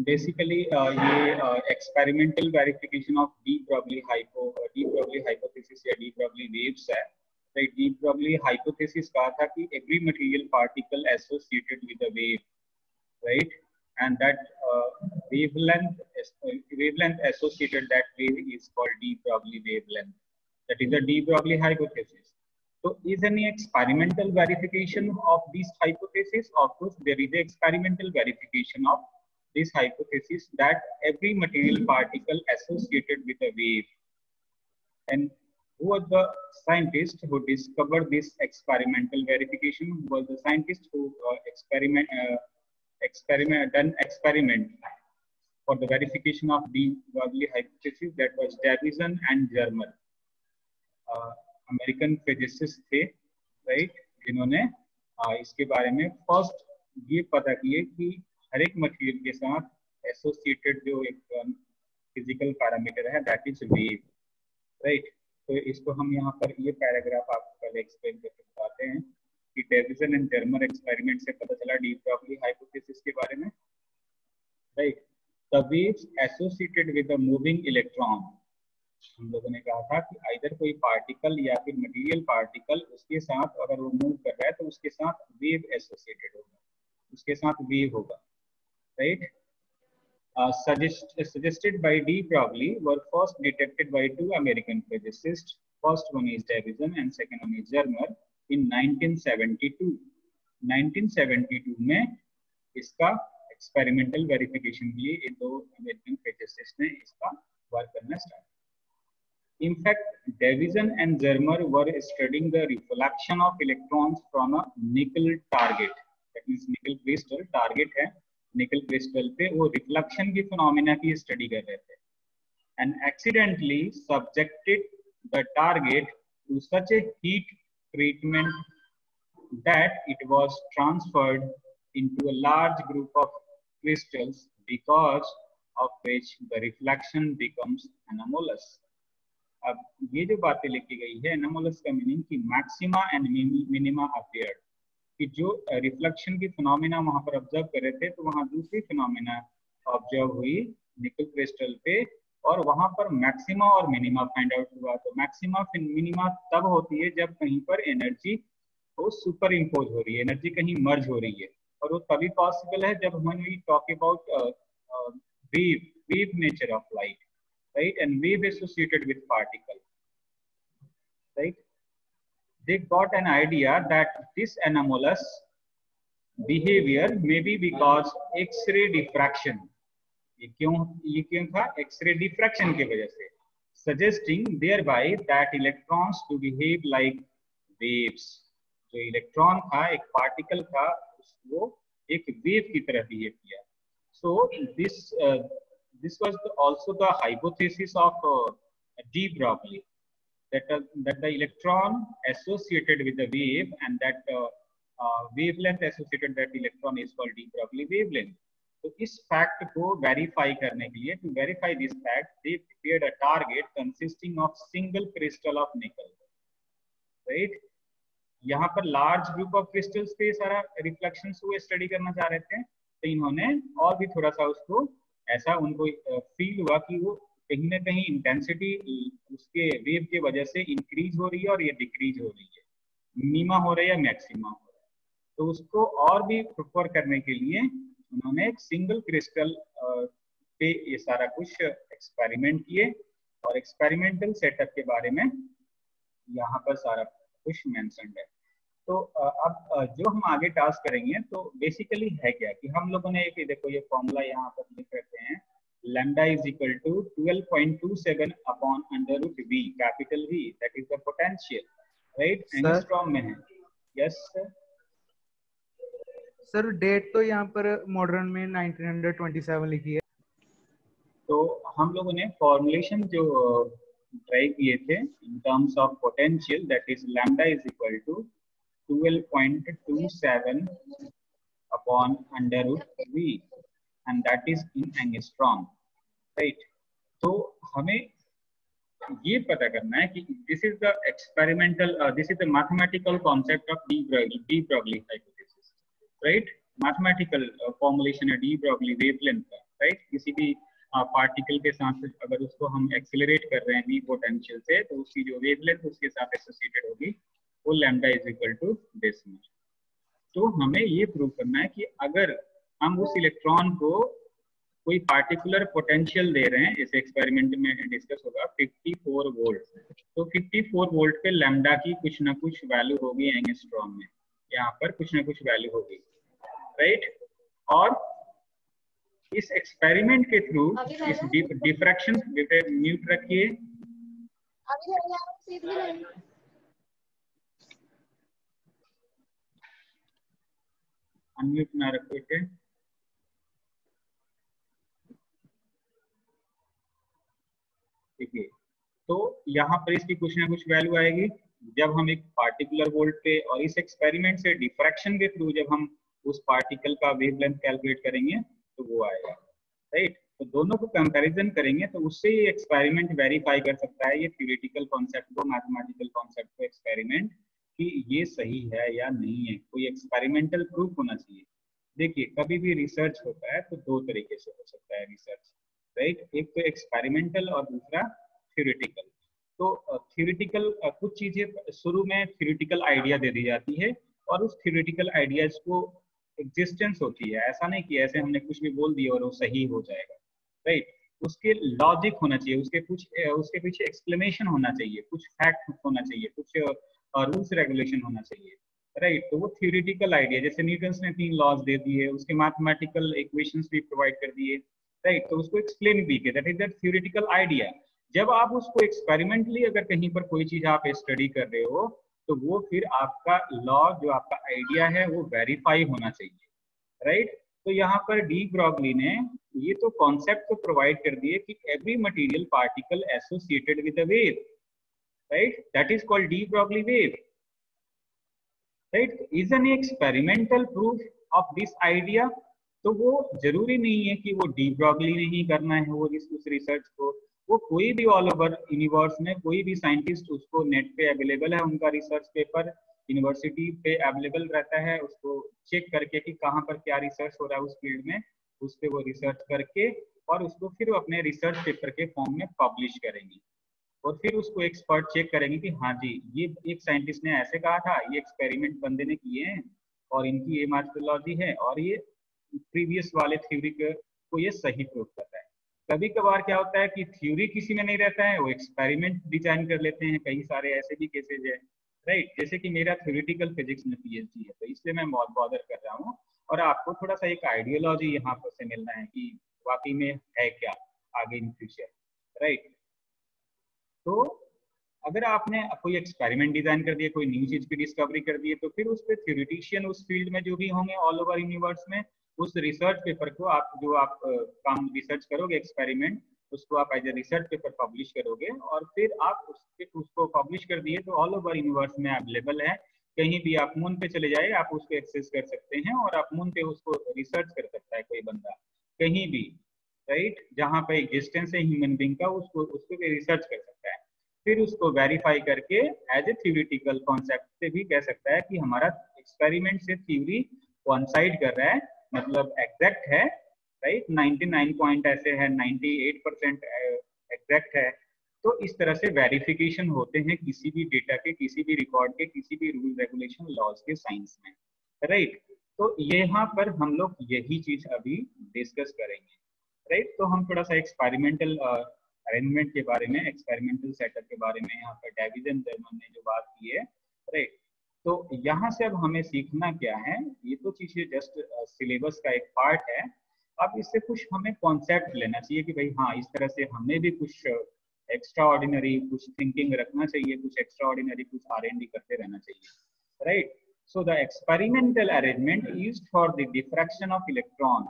Basically ये experimental verification of de Broglie hypothesis या de Broglie waves है। Right, de Broglie hypothesis कहा था कि every material particle associated with a wave, right, and that wavelength associated that wave is called de Broglie wavelength. That is the de Broglie hypothesis. So is any experimental verification of this hypothesis? Of course there is a experimental verification of this hypothesis that every material particle associated with a wave. And who was the scientist who discovered this experimental verification? Who was the scientist who done experiment for the verification of de Broglie hypothesis? That was Davison and Germer, American physicist थे, right, जिन्होंने इसके बारे में first ये पता किए कि हर एक मटेरियल के साथ एसोसिएटेड जो एक फिजिकल पैरामीटर है दैट इज वेव, राइट। तो इसको हम यहाँ पर ये पैराग्राफ आपको पहले एक्सप्लेन करके बताते हैं कि डेविसन एंड जर्मर एक्सपेरिमेंट से पता चला डी ब्रॉगली हाइपोथेसिस के बारे में, right. The waves associated with the moving electron, हम लोगों ने कहा था कि आइदर कोई पार्टिकल या फिर मटेरियल पार्टिकल उसके साथ अगर वो मूव कर रहा है तो उसके साथ वेव एसोसिएटेड होगा, उसके साथ वेव होगा, right. Suggested by de Broglie were first detected by two American physicists. First one is Davison and second one is Germer in 1972. 1972 में इसका एक्सपेरिमेंटल वेरिफिकेशन के लिए ये दो अमेरिकन फिजिसिस्ट ने इसका वर्क करना start. In fact, Davison and Germer were studying the reflection of electrons from a nickel target. That means nickel crystal target है, निकल क्रिस्टल पे वो रिफ्लेक्शन की फिनोमेना की स्टडी कर रहे थे, and accidentally subjected the target to such a heat treatment that it was transferred into a large group of crystals, because of which the reflection becomes anomalous. अब ये जो बातें लिखी गई है anomalous का मीनिंग कि मैक्सिमा एंड मिनिमा अपीयर्ड, कि जो रिफ्लेक्शन की फिनोमेना वहां पर ऑब्जर्व कर रहे थे तो वहां दूसरी फिनोमेना ऑब्जर्व हुई निकल क्रिस्टल पे और वहां पर मैक्सिमा और मिनिमा फाइंड आउट हुआ। तो मैक्सिमा मिनिमा तब होती है जब कहीं पर एनर्जी वो सुपर इम्पोज हो रही है, एनर्जी कहीं मर्ज हो रही है, और वो तभी पॉसिबल है जब when we talk about wave nature of light, right, and wave associated with particle, right. They got an idea that this anomalous behavior may be because X-ray diffraction. ये क्यों था? X-ray diffraction की वजह से, suggesting thereby that electrons to behave like waves. जो electron था, एक particle था, वो एक वेव की तरह बिहेव किया। So this was also the hypothesis of de Broglie. That the electron associated with the wave and that wavelength associated that electron is called de Broglie wavelength. तो इस फैक्ट को verify करने के लिए, to verify this fact, they prepared a target consisting of single crystal of nickel, right? यहाँ पर large group of crystals पे सारा रिफ्लेक्शंस हुए स्टडी करना चाह रहे थे, तो इन्होंने और भी थोड़ा सा उसको ऐसा उनको फील हुआ कि वो कहीं ना कहीं इंटेंसिटी उसके वेव के वजह से इंक्रीज हो रही है और ये डिक्रीज हो रही है, मिनिमा हो रहा है या मैक्सिमा हो रहा है। तो उसको और भी प्रिफर करने के लिए उन्होंने एक सिंगल क्रिस्टल पे ये सारा कुछ एक्सपेरिमेंट किए, और एक्सपेरिमेंटल सेटअप के बारे में यहाँ पर सारा कुछ मेंशन्ड है। तो अब जो हम आगे टास्क करेंगे तो बेसिकली है क्या कि हम लोगों ने एक देखो ये फॉर्मूला यहाँ पर लिख रखे हैं, lambda is equal to 12.27 upon under root v, capital V, that is the potential, right? Angstrom में है। यस सर, डेट तो यहाँ पर मॉडर्न में 1927 लिखी है। तो हम लोगों ने फॉर्मुलेशन जो ट्राई किए थे in terms of potential, that is lambda is equal to 12.27 upon under root v, and that is in angstrom, right? तो हमें ये पता करना है कि this is the experimental, this is the mathematical concept of de Broglie hypothesis, right? Mathematical formulation है de Broglie wavelength का, right. किसी भी पार्टिकल के साथ अगर उसको हम एक्सेलरेट कर रहे हैं वी पोटेंशियल से, तो उसकी जो वेवलेंथ उसके साथ एसोसिएटेड होगी वो lambda is equal to this much. तो हमें ये प्रूव करना है कि अगर हम उस इलेक्ट्रॉन को कोई पार्टिकुलर पोटेंशियल दे रहे हैं, जैसे एक्सपेरिमेंट में डिस्कस होगा 54 वोल्ट, तो 54 वोल्ट पे लैम्डा की कुछ ना कुछ वैल्यू होगी एंगस्ट्रॉम में, यहाँ पर कुछ ना कुछ वैल्यू होगी, राइट। और इस एक्सपेरिमेंट के थ्रू इस डिफ्रैक्शन म्यूट रखिए, अनम्यूट ना रखो इसे, ठीक है। तो यहाँ पर इसकी कुछ ना कुछ वैल्यू आएगी जब हम एक पार्टिकुलर वोल्ट पे, और इस एक्सपेरिमेंट से डिफ्रैक्शन के थ्रू जब हम उस पार्टिकल का वेवलेंथ कैलकुलेट करेंगे तो वो आएगा, राइट। तो दोनों को कंपैरिजन करेंगे तो उससे ये एक्सपेरिमेंट वेरीफाई कर सकता है, ये थ्योरेटिकल कॉन्सेप्ट को, मैथमेटिकल कॉन्सेप्ट को, एक्सपेरिमेंट कि ये सही है या नहीं है। कोई एक्सपेरिमेंटल प्रूफ होना चाहिए। देखिए कभी भी रिसर्च होता है तो दो तरीके से हो सकता है रिसर्च, राइट। एक तो एक्सपेरिमेंटल और दूसरा थ्योरेटिकल। तो थ्योरेटिकल कुछ चीजें शुरू में थ्योरेटिकल आइडिया दे दी जाती है और उस थ्योरेटिकल आइडियाज को एग्जिस्टेंस होती है, ऐसा नहीं कि ऐसे हमने कुछ भी बोल दिया और वो सही हो जाएगा, राइट। उसके लॉजिक होना चाहिए, उसके पीछे एक्सप्लेनेशन होना चाहिए, कुछ फैक्ट होना चाहिए, कुछ रूल्स रेगुलेशन होना चाहिए, राइट। तो वो थ्योरेटिकल आइडिया, जैसे न्यूटन ने 3 लॉज दे दिए, उसके मैथमेटिकल इक्वेशंस भी प्रोवाइड कर दिए, राइट। तो उसको एक्सप्लेन भी किया, that is the theoretical idea. जब आप उसको एक्सपेरिमेंटली अगर कहीं पर कोई चीज आप स्टडी कर रहे हो तो वो फिर आपका लॉ, जो आपका आइडिया है, वो वेरीफाई होना चाहिए, राइट। तो यहाँ पर डी ब्रॉगली ने ये तो कॉन्सेप्ट तो प्रोवाइड कर दिए कि every material particle associated with a wave, right, that is called de Broglie wave, right. Is an experimental proof of this idea. तो वो जरूरी नहीं है कि वो डी ब्रॉगली ने ही करना है वो उस रिसर्च को, वो कोई भी ऑल ओवर यूनिवर्स में कोई भी साइंटिस्ट, उसको नेट पे अवेलेबल है उनका रिसर्च पेपर, यूनिवर्सिटी पे अवेलेबल रहता है, उसको चेक करके कि कहाँ पर क्या रिसर्च हो रहा है उस फील्ड में, उस पर वो रिसर्च करके और उसको फिर अपने रिसर्च पेपर के फॉर्म में पब्लिश करेंगे और फिर उसको एक्सपर्ट चेक करेंगे कि हाँ जी ये एक साइंटिस्ट ने ऐसे कहा था, ये एक्सपेरिमेंट बंदे ने किए हैं और इनकी ये मैथोडोलॉजी है और ये प्रीवियस वाले थ्योरी को ये सही प्रूव करता है। कभी कभार क्या होता है कि थ्योरी किसी में नहीं रहता है, वो एक्सपेरिमेंट डिजाइन कर लेते हैं, कई सारे ऐसे भी केसेज है, राइट। जैसे कि मेरा थ्योरेटिकल फिजिक्स में पीएचडी है तो इसलिए मैं बहुत बॉदर कर रहा हूँ और आपको थोड़ा सा एक आइडियोलॉजी यहाँ पर से मिलना है कि वाकई में है क्या आगे इन फ्यूचर, राइट। तो अगर आपने कोई एक्सपेरिमेंट डिजाइन कर दिया, कोई न्यू चीज की डिस्कवरी कर दी है, तो फिर उस पर थ्योरेटिशियन उस फील्ड में जो भी होंगे ऑल ओवर यूनिवर्स में, उस रिसर्च पेपर को आप जो आप काम रिसर्च करोगे एक्सपेरिमेंट, उसको आप as a research paper publish करोगे और फिर आप उसको पब्लिश कर दिए तो ऑल ओवर यूनिवर्स में अवेलेबल है। कहीं भी आप मून पे चले जाए आप उसको एक्सेस कर सकते हैं और आप मून पे उसको रिसर्च कर सकता है कोई बंदा कहीं भी, राइट। जहाँ पे एग्जिस्टेंस है ह्यूमन बीइंग का, उसको भी रिसर्च कर सकता है, फिर उसको वेरीफाई करके एज ए थ्योरेटिकल कॉन्सेप्ट से भी कह सकता है कि हमारा एक्सपेरिमेंट से थ्योरी कोइंसाइड कर रहा है, मतलब एग्जैक्ट है, राइट। 99 पॉइंट ऐसे है, 98% एग्जैक्ट है। तो इस तरह से वेरिफिकेशन होते हैं किसी भी डेटा के, किसी भी रिकॉर्ड के, किसी भी रूल रेगुलेशन लॉज के साइंस में, राइट। तो यहाँ पर हम लोग यही चीज अभी डिस्कस करेंगे, राइट। तो हम थोड़ा सा एक्सपेरिमेंटल अरेंजमेंट के बारे में, एक्सपेरिमेंटल सेटअप के बारे में यहाँ पर डेविड एंड जर्मन ने जो बात की है, राइट। तो यहाँ से अब हमें सीखना क्या है, ये तो चीजें जस्ट सिलेबस का एक पार्ट है। अब इससे कुछ हमें कॉन्सेप्ट लेना चाहिए कि भाई हाँ इस तरह से हमें भी कुछ एक्स्ट्रा ऑर्डिनरी कुछ थिंकिंग रखना चाहिए, कुछ एक्स्ट्रा ऑर्डिनरी कुछ R&D करते रहना चाहिए, right. So the experimental arrangement used for the diffraction of electron,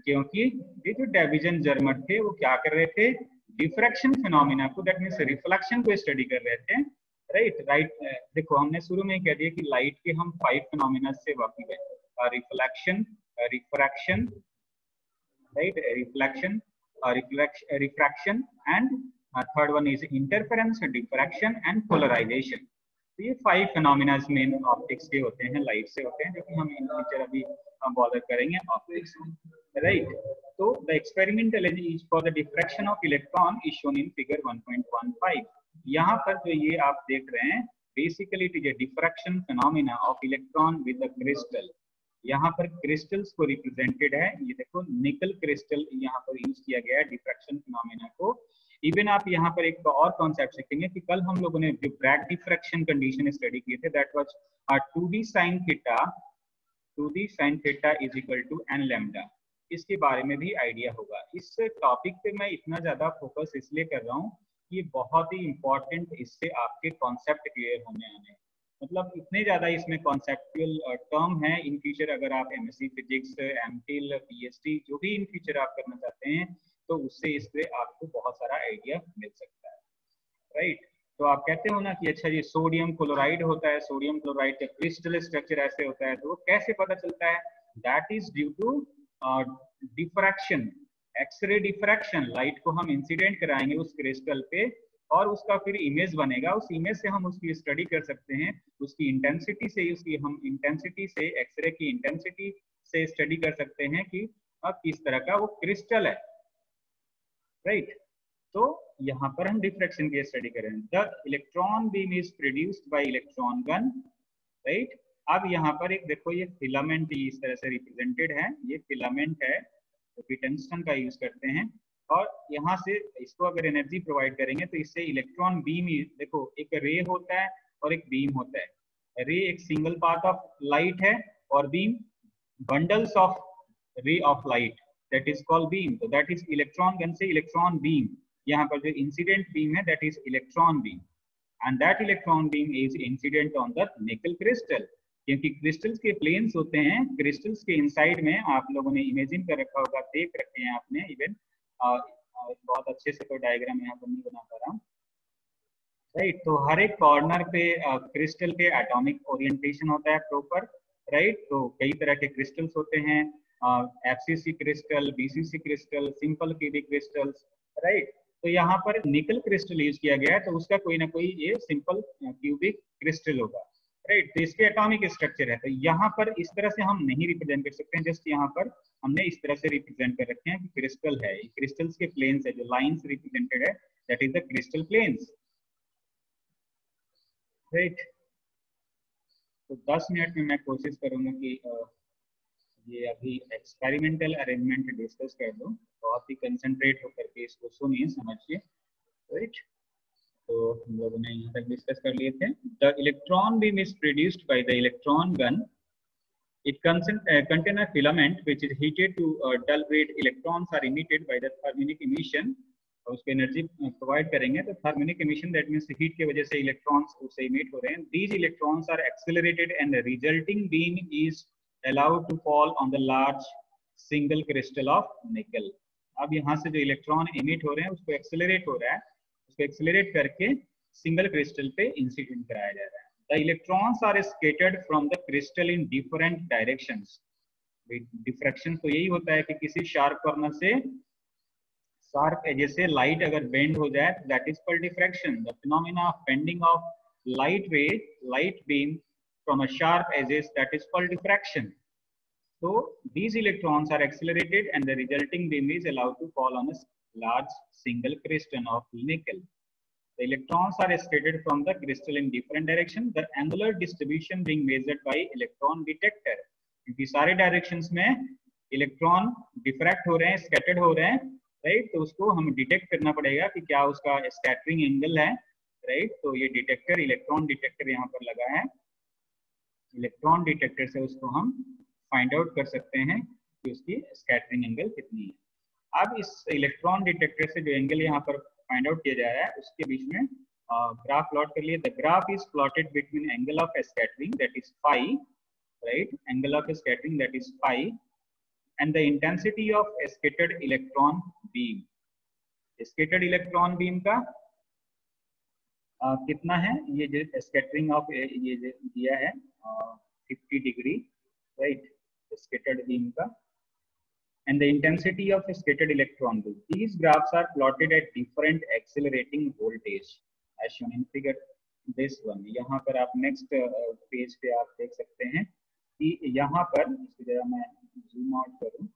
क्योंकि ये जो डेविजन जर्मर थे वो क्या कर रहे थे, डिफ्रैक्शन फिनोमिना को, दैट मींस रिफ्लेक्शन को स्टडी कर रहे थे, राइट। देखो हमने शुरू में कह दिया कि लाइट के हम 5 फिनोमिना से वाकिफ है, reflection, refraction, right, refraction and third one is interference, diffraction and polarization. तो ये 5 फिनोमिना मेन ऑप्टिक्स के होते हैं, लाइट से होते हैं, जो कि हम इन फ्यूचर अभी बॉदर करेंगे ऑप्टिक्स में, right. So the experimental is for the diffraction of electron is shown in figure 1.15. यहाँ पर जो ये आप देख रहे हैं basically it is a diffraction phenomena of electron with the crystal. यहाँ पर क्रिस्टल्स को रिप्रेजेंटेड है, ये देखो निकल क्रिस्टल यहाँ पर यूज किया गया है डिफ्रैक्शन फिनोमेना को। इवन आप यहाँ पर एक और कॉन्सेप्ट सीखेंगे कि कल हम लोगों ने जो ब्रैग डिफ्रैक्शन कंडीशन स्टडी किए थे, that was 2d sin theta is equal to n lambda. इसके बारे में भी आइडिया होगा। इस टॉपिक पे मैं इतना ज्यादा फोकस इसलिए कर रहा हूँ, ये बहुत ही इंपॉर्टेंट, इससे आपके कॉन्सेप्ट क्लियर होने आने, मतलब इतने ज्यादा इसमें कॉन्सेप्चुअल टर्म है। इन फ्यूचर अगर आप एमएससी फिजिक्स, एमफिल, पीएचडी जो भी इन फ्यूचर आप करना चाहते हैं, तो उससे इससे आपको बहुत सारा आइडिया मिल सकता है, राइट। तो आप कहते हो ना कि अच्छा ये सोडियम क्लोराइड होता है, सोडियम क्लोराइड का क्रिस्टल स्ट्रक्चर ऐसे होता है, तो वो कैसे पता चलता है? That is due to diffraction, X ray diffraction. Light को हम इंसिडेंट कराएंगे उस क्रिस्टल पे और उसका फिर इमेज बनेगा, उस इमेज से हम उसकी स्टडी कर सकते हैं, उसकी इंटेंसिटी से, उसकी हम इंटेंसिटी से, एक्सरे की इंटेंसिटी से स्टडी कर सकते हैं कि किस तरह का वो क्रिस्टल है, राइट। तो यहाँ पर हम डिफ्रैक्शन की स्टडी करें। The electron beam is produced by electron gun, right. अब यहाँ पर एक देखो ये फिलामेंट इस तरह से रिप्रेजेंटेड है, ये फिलामेंट है, तो टंगस्टन का यूज करते हैं और यहाँ से इसको अगर एनर्जी प्रोवाइड करेंगे तो इससे इलेक्ट्रॉन बीम, देखो एक रे होता है और एक बीम होता है। रे एक सिंगल पार्ट ऑफ लाइट है और beam bundles of ray of light, that is called beam. तो दैट इज इलेक्ट्रॉन गन से इलेक्ट्रॉन बीम, यहाँ पर जो इंसिडेंट बीम है that is electron beam, and that electron beam is incident on the nickel crystal. क्योंकि crystals के planes होते हैं, क्रिस्टल्स के इनसाइड में आप लोगों ने इमेजिन कर रखा होगा, देख रखे हैं आपने इवन, बहुत अच्छे से तो डायग्राम यहाँ पर नहीं बना पा रहा हूँ, राइट। तो हर एक कॉर्नर पे क्रिस्टल के एटॉमिक ओरिएंटेशन होता है प्रॉपर, राइट। तो कई तरह के क्रिस्टल्स होते हैं, FCC crystal, BCC crystal, simple cubic crystals, right. तो यहाँ पर निकल क्रिस्टल यूज किया गया है, तो उसका कोई ना कोई ये सिंपल क्यूबिक क्रिस्टल होगा, राइट। तो इसके एटॉमिक स्ट्रक्चर है, तो यहाँ पर इस तरह से हम नहीं रिप्रेजेंट कर सकते हैं, जस्ट यहाँ पर हमने इस तरह से रिप्रेजेंट कर रखे हैं कि क्रिस्टल है, क्रिस्टल्स के प्लेन्स है, जो लाइंस रिप्रेजेंटेड है that is the crystal planes, right. तो 10 मिनट में मैं कोशिश करूंगा कि ये अभी एक्सपेरिमेंटल अरेंजमेंट डिस्कस कर दूं, बहुत ही कंसंट्रेट होकर के इसको सुनिए, समझिए, राइट। तो हम लोगों ने यहाँ तक डिस्कस कर लिए थे। The electron beam is produced by the electron gun, it contain a filament which is heated to dull red electrons are emitted by the thermionic emission, और उसको एनर्जी प्रोवाइड करेंगे तो thermionic emission that means heat की वजह से electrons उससे emit हो रहे हैं। these electrons are accelerated and the resulting beam is allowed to fall on the large single crystal of nickel। अब यहाँ से जो इलेक्ट्रॉन इमिट हो रहे हैं उसको एक्सेलरेट हो रहा है, उसको एक्सेलरेट करके सिंगल क्रिस्टल पे इंसिडेंट कराया जा रहा है। The electrons are scattered from the crystal in different directions। Diffraction तो यही होता है कि किसी शार्प कॉर्नर से शार्प एजेस से लाइट अगर बेंड हो जाए तो that is called diffraction. The phenomena of bending of light ray, light beam from a sharp edges, that is called diffraction. So these electrons are accelerated and the resulting beam is allowed to fall on a large single crystal of nickel। The electrons are scattered from the crystal in different directions, the angular distribution being measured by electron detector। क्योंकि सारे directions में electron diffract हो रहे हैं, scattered हो रहे हैं, right. तो उसको हम डिटेक्ट करना पड़ेगा कि क्या उसका स्कैटरिंग एंगल है, राइट। तो ये डिटेक्टर, इलेक्ट्रॉन डिटेक्टर यहाँ पर लगा है, इलेक्ट्रॉन डिटेक्टर से उसको हम फाइंड आउट कर सकते हैं कि उसकी स्कैटरिंग एंगल कितनी है। अब इस इलेक्ट्रॉन डिटेक्टर से जो एंगल यहाँ पर फाइंड आउट किया जा रहा है उसके बीच में ग्राफ प्लॉट कर लिए। The graph is plotted between angle of scattering that is phi, right, angle of scattering that is phi, and the intensity of scattered electron beam. Scattered electron beam का कितना है, ये जो स्कैटरिंग ऑफ ये दिया है 50 डिग्री, राइट, स्कैटर्ड बीम का, and the intensity of a scattered electron beam. These graphs are plotted at different accelerating voltage as shown in figure this one। यहाँ पर आप next पेज पे आप देख सकते हैं कि यहाँ पर, इसकी जगह मैं जूम आउट करूँ,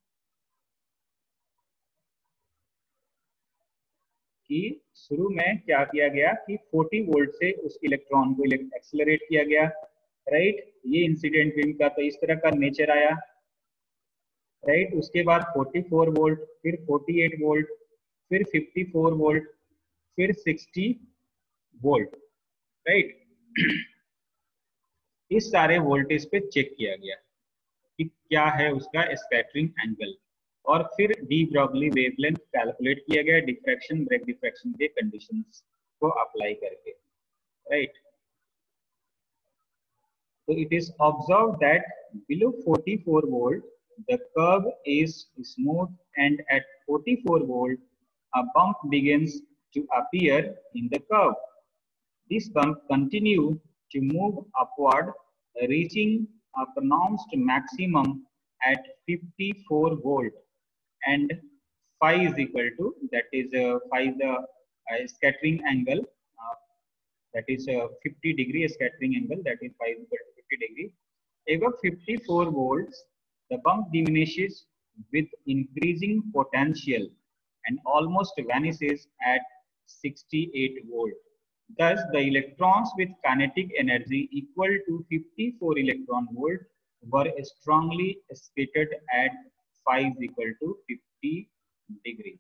कि शुरू में क्या किया गया कि 40 वोल्ट से उस इलेक्ट्रॉन को एक्सेलरेट किया गया, राइट। ये इंसिडेंट बीम का तो इस तरह का नेचर आया, राइट। उसके बाद 44 वोल्ट, फिर 48 वोल्ट, फिर 54 वोल्ट, फिर 60 वोल्ट, राइट। इस सारे वोल्टेज पे चेक किया गया कि क्या है उसका स्कैटरिंग एंगल, और फिर डी ब्रॉगली वेवलेंथ कैलकुलेट किया गया डिफ्रैक्शन ब्रेक डिफ्रैक्शन के कंडीशंस को अप्लाई करके, right. So it is observed that below 44 volt the curve is smooth, and at 44 volt a bump begins to appear in the curve. This bump continues to move upward, reaching a pronounced maximum at 54 volt, and phi is equal to, that is phi is the scattering angle, that is 50 degree scattering angle, that is phi is equal to 50 degree. Above 54 volts, the bump diminishes with increasing potential and almost vanishes at 68 volt. Thus, the electrons with kinetic energy equal to 54 electron volt were strongly scattered at phi is equal to 50 degree.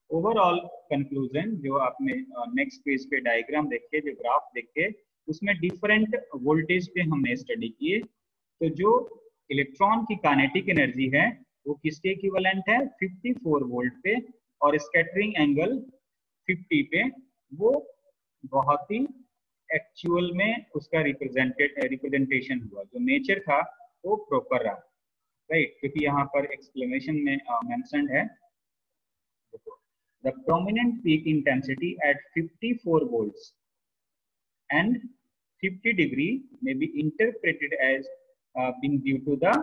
Overall conclusion जो आपने next page पे diagram देखे, जो graph देखे, उसमें different voltage पे हमने study किए। तो जो इलेक्ट्रॉन की काइनेटिक एनर्जी है वो किसके इक्विवेलेंट है, 54 वोल्ट पे, और स्कैटरिंग एंगल 50 पे। वो बहुत ही एक्चुअल में उसका रिप्रेजेंटेशन हुआ, जो नेचर था वो प्रॉपर रहा, राइट। क्योंकि यहाँ पर एक्सप्लेनेशन में मेंशन्ड है, the prominent peak intensity at 54 volts and 50 degree may be interpreted as being due to the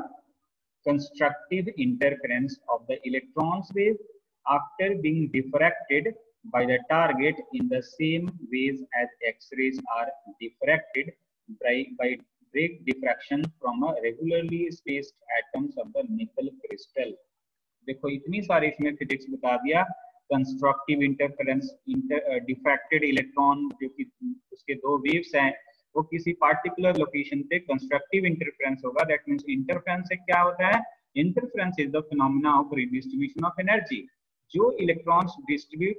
constructive interference of the electrons wave after being diffracted by the target in the same ways as X-rays are diffracted by break diffraction from a regularly spaced atoms of the nickel crystal। देखो इतनी सारी इसमें physics बता दिया। Constructive interference, diffracted electron जो कि उसके दो वेव्स हैं वो किसी पार्टिकुलर लोकेशन पे कंस्ट्रक्टिव इंटरफेरेंस होगा। दैट मींस इंटरफेरेंस से क्या होता है, interference is the phenomena of redistribution of energy. जो इलेक्ट्रॉन्स डिस्ट्रीब्यूट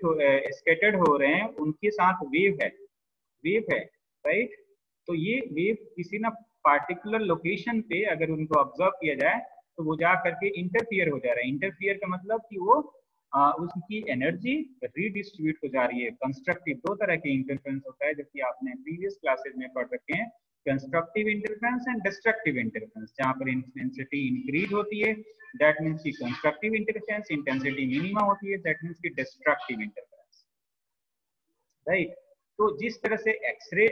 स्कैटर्ड हो रहे हैं उनके साथ वेव है, राइट। तो ये वेव किसी ना पार्टिकुलर लोकेशन पे अगर उनको ऑब्जर्व किया जाए तो वो जा करके इंटरफियर हो जा रहा है। इंटरफियर का मतलब कि वो उसकी एनर्जी रीडिस्ट्रीब्यूट हो जा रही है। कंस्ट्रक्टिव, दो तरह के इंटरफेरेंस होता है जो कि आपने प्रीवियस क्लासेस में पढ़ रखे हैं, constructive interference and destructive interference. जहां पर इंटेंसिटी इंक्रीज होती है दैट मींस की कंस्ट्रक्टिव इंटरफेरेंस, इंटेंसिटी मिनिमा होती है दैट मींस की डिस्ट्रक्टिव इंटरफेरेंस, राइट। तो जिस तरह से एक्सरे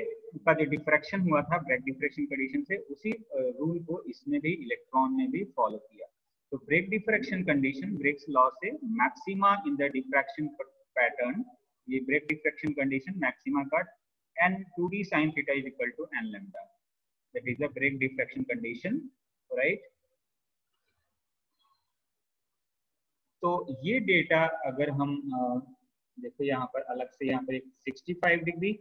का जो डिफ्रैक्शन हुआ था ब्रेक डिफ्रैक्शन कंडीशन से, उसी रूल को इसमें भी इलेक्ट्रॉन ने भी फॉलो किया। तो Bragg diffraction condition, Bragg's law से maxima in the diffraction pattern, ये ब्रेक डिफ्रैक्शन कंडीशन मैक्सिमा का n 2d sin theta is equal to n lambda, that is the break diffraction condition, right। तो ये data अगर हम देखो यहाँ पर अलग से, यहाँ पर 65 degree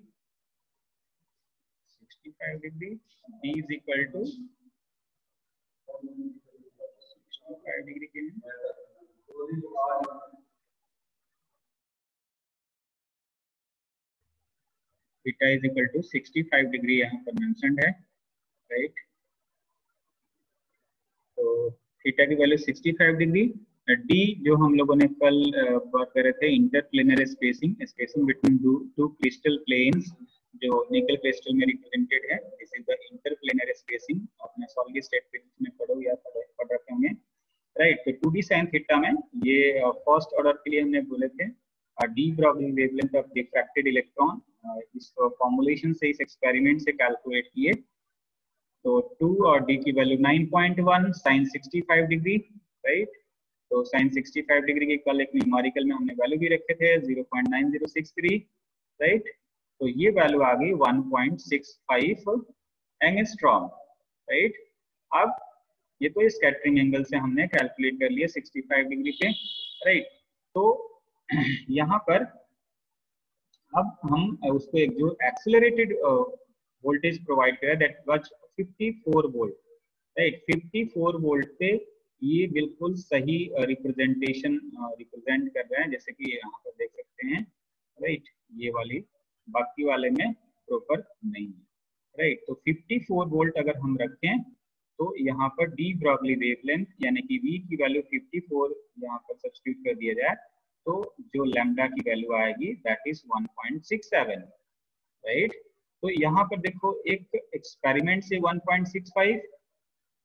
d is equal to 65 degree के theta is equal to 65 degree यहाँ पर मेंशन्ड है, राइट। तो थीटा की वैल्यू 65 डिग्री। डी जो हम लोगों ने कल बात कर रहे थे, interplanar spacing between two crystal planes जो निकल क्रिस्टल में रिप्रेजेंटेड है, this is the interplanar spacing. अपने सॉलिड स्टेट फिजिक्स में पढ़ो या पढ़ रखे होंगे, राइट। तो 2d sin थीटा में ये फर्स्ट ऑर्डर के लिए हमने बोले थे de Broglie wavelength of diffracted electron, इस फॉर्मुलेशन से, इस एक्सपेरिमेंट से कैलकुलेट किए। तो 2 और डी की वैल्यू 9.1 sin 65 डिग्री, राइट। तो sin 65 डिग्री की कल एक न्यूमेरिकल में हमने वैल्यू भी रखे थे 0.9063, राइट। तो ये वैल्यू आ गई 1.65 एंगस्ट्रॉम, राइट। अब ये तो स्कैटरिंग एंगल से हमने कैलकुलेट कर लिया 65 डिग्री पे, राइट। तो यहाँ पर अब हम उसको एक जो एक्सेलरेटेड वोल्टेज प्रोवाइड करा that was 54 volt, right. 54 volt पे ये बिल्कुल सही रिप्रेजेंटेशन रिप्रेजेंट कर रहा है, जैसे कि यहाँ पर देख सकते हैं, राइट। ये वाली बाकी वाले में प्रॉपर नहीं है, राइट। तो 54 वोल्ट अगर हम रखें तो यहाँ पर डी ब्रॉगली वेवलेंथ यानी कि V की वैल्यू 54 यहाँ पर सब्स्टिट्यूट कर दिया जाए तो जो लैम्डा की वैल्यू आएगी दैट इज 1.67, राइट। तो यहाँ पर देखो एक एक्सपेरिमेंट से 1.65,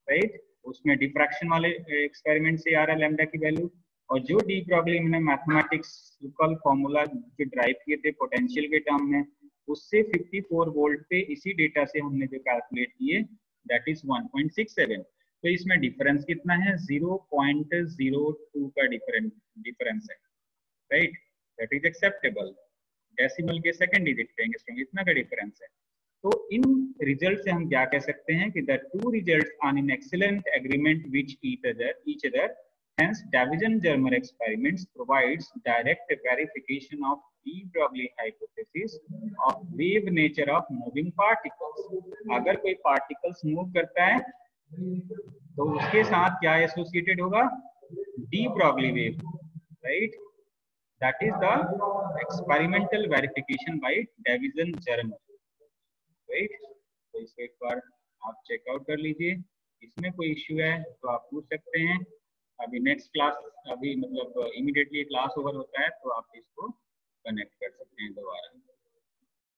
राइट, उसमें डिफ्रैक्शन वाले एक्सपेरिमेंट से आ रहा है लैम्डा की वैल्यू, और जो डी ब्रॉगली ने मैथमेटिक्स फॉर्मूला जो ड्राइव किए थे पोटेंशियल के टर्म में, उससे 54 वोल्ट पे इसी डेटा से हमने जो कैलकुलेट किए दैट इज 1.67। तो इसमें डिफरेंस कितना है, 0.02 का डिफरेंस है, right. That is acceptable. Decimal के सेकंड डिजिट पे एंगस्ट्रॉम इतना का डिफरेंस है। तो इन रिजल्ट से हम क्या कह सकते हैं कि the two results are in excellent agreement with each other, hence Davison-Germer experiments provides direct verification of de Broglie hypothesis of wave nature of moving particles। अगर कोई पार्टिकल्स मूव करता है तो उसके साथ क्या एसोसिएटेड होगा, de Broglie wave, right. That is the experimental verification by Davison-Germer, right. तो इसको एक बार आप चेकआउट कर लीजिए, इसमें कोई इश्यू है तो आप पूछ सकते हैं। अभी नेक्स्ट क्लास, अभी मतलब इमीडिएटली क्लास ओवर होता है तो आप इसको कनेक्ट कर सकते हैं दोबारा।